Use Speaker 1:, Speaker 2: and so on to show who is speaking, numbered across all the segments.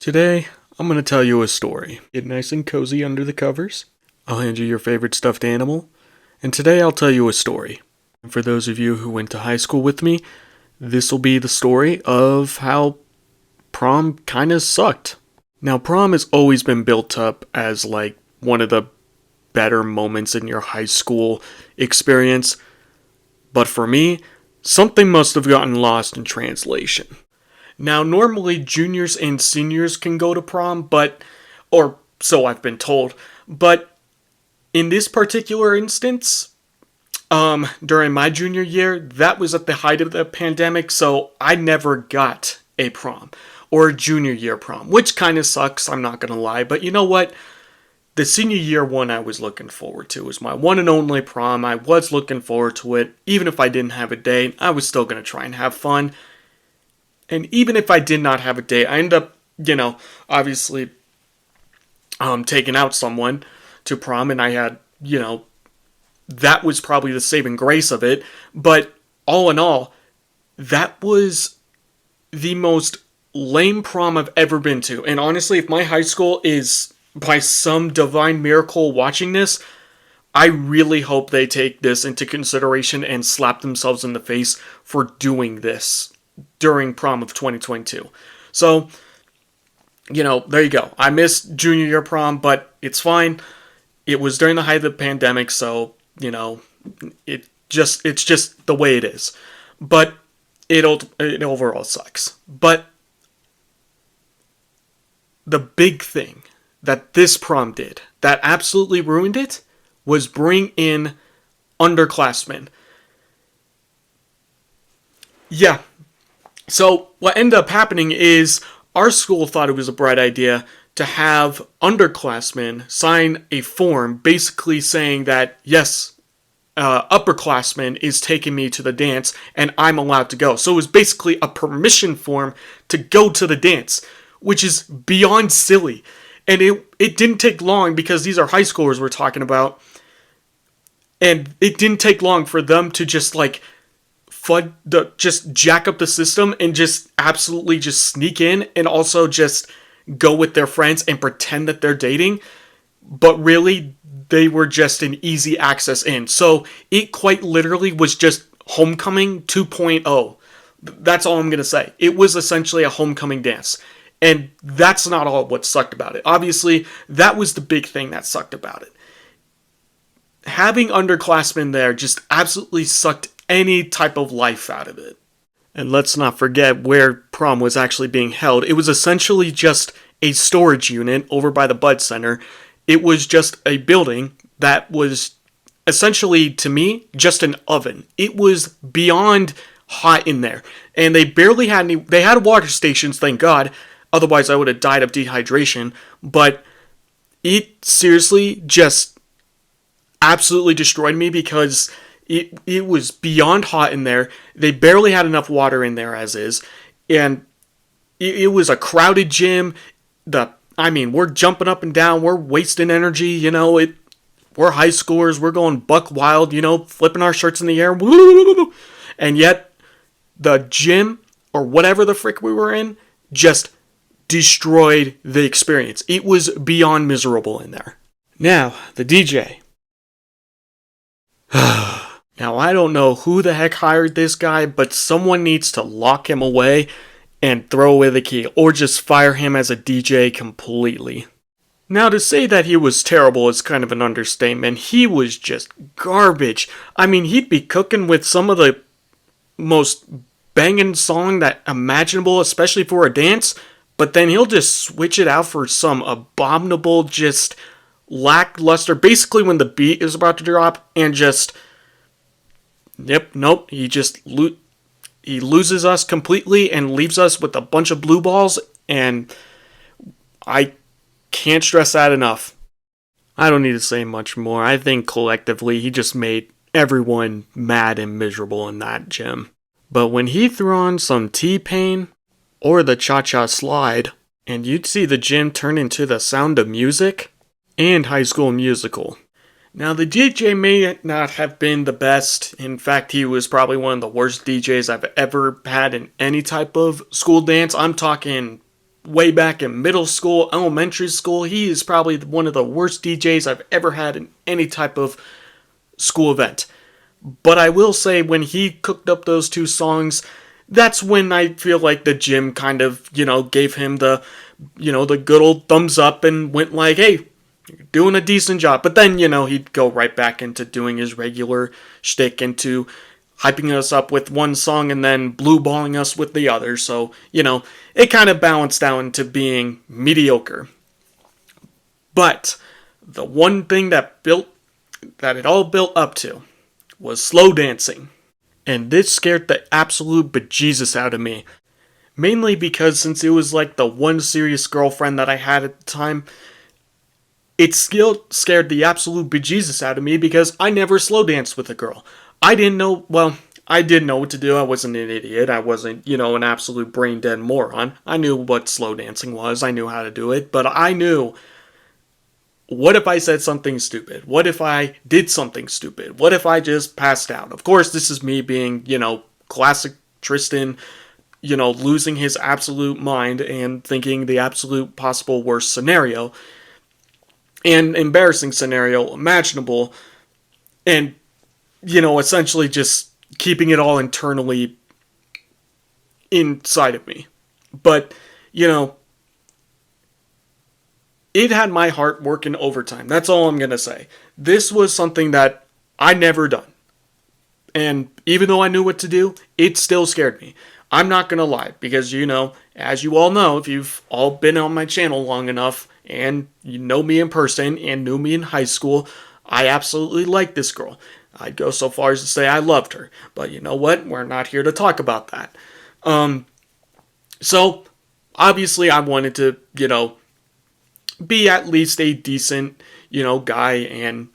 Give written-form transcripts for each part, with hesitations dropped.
Speaker 1: Today, I'm going to tell you a story. Get nice and cozy under the covers. I'll hand you your favorite stuffed animal. And today I'll tell you a story. And for those of you who went to high school with me, this will be the story of how prom kind of sucked. Now, prom has always been built up as like one of the better moments in your high school experience. But for me, something must have gotten lost in translation. Now, normally juniors and seniors can go to prom, or so I've been told, but in this particular instance, during my junior year, that was at the height of the pandemic, so I never got a prom, or a junior year prom, which kind of sucks, I'm not gonna lie, but you know what? The senior year one I was looking forward to. It was my one and only prom. I was looking forward to it. Even if I didn't have a date, I was still gonna try and have fun. And even if I did not have a date, I ended up, obviously taking out someone to prom, and I had, that was probably the saving grace of it. But all in all, that was the most lame prom I've ever been to. And honestly, if my high school is by some divine miracle watching this, I really hope they take this into consideration and slap themselves in the face for doing this during prom of 2022. So, there you go. I missed junior year prom, but it's fine. It was during the height of the pandemic, so, it's just the way it is. But it overall sucks. But the big thing that this prom did that absolutely ruined it was bring in underclassmen. Yeah. So what ended up happening is our school thought it was a bright idea to have underclassmen sign a form basically saying that, yes, upperclassman is taking me to the dance and I'm allowed to go. So it was basically a permission form to go to the dance, which is beyond silly. And it didn't take long because these are high schoolers we're talking about. And it didn't take long for them to just just jack up the system and just absolutely just sneak in and also just go with their friends and pretend that they're dating. But really, they were just an easy access in. So it quite literally was just homecoming 2.0. That's all I'm going to say. It was essentially a homecoming dance. And that's not all what sucked about it. Obviously, that was the big thing that sucked about it. Having underclassmen there just absolutely sucked any type of life out of it. And let's not forget where prom was actually being held. It was essentially just a storage unit over by the Bud Center. It was just a building that was essentially, to me, just an oven. It was beyond hot in there. And they barely had any. They had water stations, thank God. Otherwise, I would have died of dehydration. But it seriously just absolutely destroyed me because it was beyond hot in there. They barely had enough water in there as is. And it was a crowded gym. We're jumping up and down. We're wasting energy. We're high schoolers. We're going buck wild, flipping our shirts in the air. And yet, the gym, or whatever the frick we were in, just destroyed the experience. It was beyond miserable in there. Now, the DJ. Now, I don't know who the heck hired this guy, but someone needs to lock him away and throw away the key, or just fire him as a DJ completely. Now, to say that he was terrible is kind of an understatement. He was just garbage. He'd be cooking with some of the most banging song that imaginable, especially for a dance, but then he'll just switch it out for some abominable, just lackluster, basically when the beat is about to drop, and just, he loses us completely and leaves us with a bunch of blue balls, and I can't stress that enough. I don't need to say much more. I think collectively he just made everyone mad and miserable in that gym. But when he threw on some T-Pain or the Cha-Cha Slide, and you'd see the gym turn into the Sound of Music and High School Musical. Now, the DJ may not have been the best. In fact, he was probably one of the worst DJs I've ever had in any type of school dance. I'm talking way back in middle school, elementary school. He is probably one of the worst DJs I've ever had in any type of school event. But I will say, when he cooked up those two songs, that's when I feel like the gym kind of, gave him the good old thumbs up and went like, hey, you're doing a decent job. But then, he'd go right back into doing his regular shtick, into hyping us up with one song and then blue balling us with the other. So, it kind of balanced out into being mediocre. But the one thing that it all built up to was slow dancing. And this scared the absolute bejesus out of me. Mainly because, since it was like the one serious girlfriend that I had at the time, it still scared the absolute bejesus out of me because I never slow danced with a girl. I didn't know, well, I did know what to do. I wasn't an idiot. I wasn't, an absolute brain dead moron. I knew what slow dancing was. I knew how to do it. But I knew, what if I said something stupid? What if I did something stupid? What if I just passed out? Of course, this is me being, classic Tristan, losing his absolute mind and thinking the absolute possible worst scenario and embarrassing scenario imaginable, and, essentially just keeping it all internally inside of me. But, it had my heart working overtime. That's all I'm going to say. This was something that I never done. And even though I knew what to do, it still scared me. I'm not going to lie, because, as you all know, if you've all been on my channel long enough, and you know me in person and knew me in high school, I absolutely liked this girl. I'd go so far as to say I loved her. But you know what? We're not here to talk about that. So, obviously I wanted to, be at least a decent, guy, and,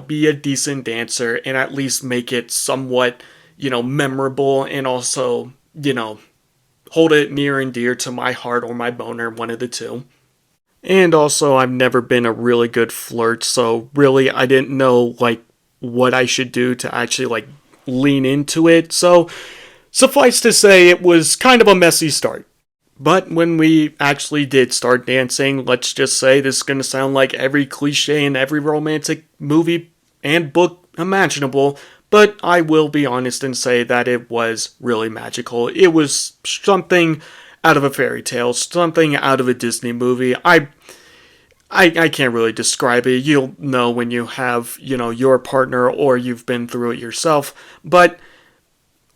Speaker 1: be a decent dancer, and at least make it somewhat, memorable, and also, hold it near and dear to my heart or my boner, one of the two. And also, I've never been a really good flirt, so really I didn't know, what I should do to actually, lean into it. So, suffice to say, it was kind of a messy start. But when we actually did start dancing, let's just say, this is going to sound like every cliche in every romantic movie and book imaginable, but I will be honest and say that it was really magical. It was something out of a fairy tale, something out of a Disney movie. I can't really describe it. You'll know when you have, your partner, or you've been through it yourself. But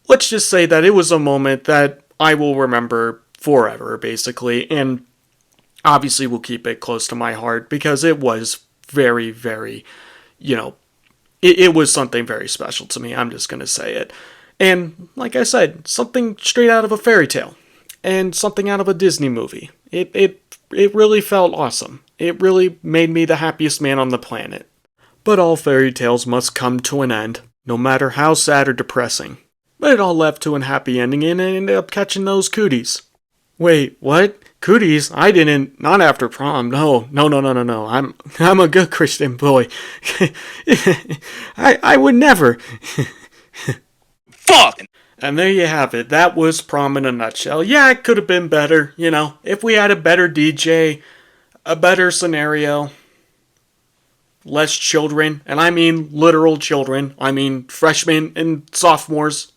Speaker 1: let's just say that it was a moment that I will remember forever, basically. And obviously will keep it close to my heart, because it was very, very, it was something very special to me. I'm just going to say it. And like I said, something straight out of a fairy tale. And something out of a Disney movie. It really felt awesome. It really made me the happiest man on the planet. But all fairy tales must come to an end, no matter how sad or depressing. But it all led to a happy ending, and I ended up catching those cooties. Wait, what? Cooties? I didn't. Not after prom. No. I'm a good Christian boy. I would never. Fuck! And there you have it. That was prom in a nutshell. Yeah, it could have been better, if we had a better DJ, a better scenario, less children, and I mean literal children. I mean freshmen and sophomores,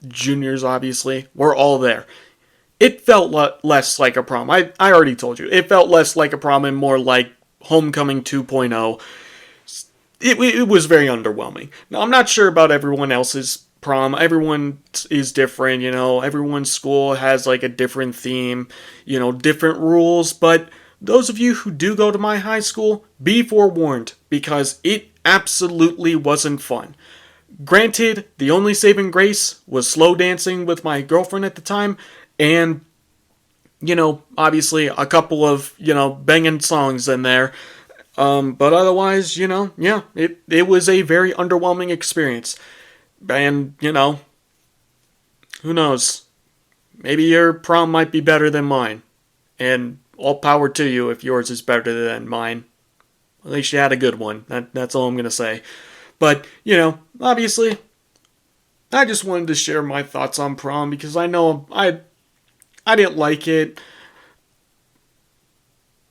Speaker 1: juniors obviously, we're all there. It felt less like a prom. I already told you. It felt less like a prom and more like Homecoming 2.0. It was very underwhelming. Now, I'm not sure about everyone else's prom. Everyone is different, everyone's school has a different theme, different rules, but those of you who do go to my high school, be forewarned, because it absolutely wasn't fun. Granted, the only saving grace was slow dancing with my girlfriend at the time, and, obviously a couple of, banging songs in there. But otherwise, yeah, it was a very underwhelming experience. And, who knows? Maybe your prom might be better than mine. And all power to you if yours is better than mine. At least you had a good one. That's all I'm going to say. But, obviously, I just wanted to share my thoughts on prom, because I know I didn't like it.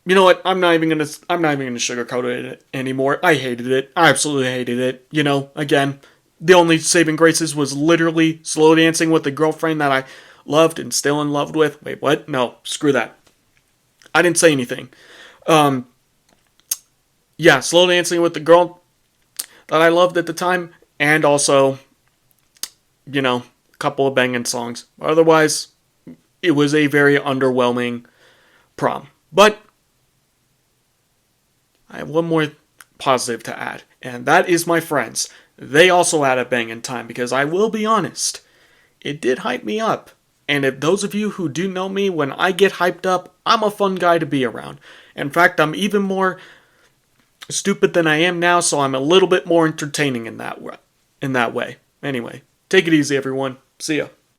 Speaker 1: You know what? I'm not even gonna sugarcoat it anymore. I hated it. I absolutely hated it. Again, the only saving graces was literally slow dancing with the girlfriend that I loved and still in love with. Wait, what? No, screw that. I didn't say anything. Um, yeah, slow dancing with the girl that I loved at the time, and also, a couple of banging songs. Otherwise, it was a very underwhelming prom. But I have one more positive to add, and that is my friends. They also had a banging time because I will be honest, it did hype me up. And if those of you who do know me, when I get hyped up, I'm a fun guy to be around. In fact, I'm even more stupid than I am now, so I'm a little bit more entertaining in that way. Anyway, take it easy, everyone. See ya.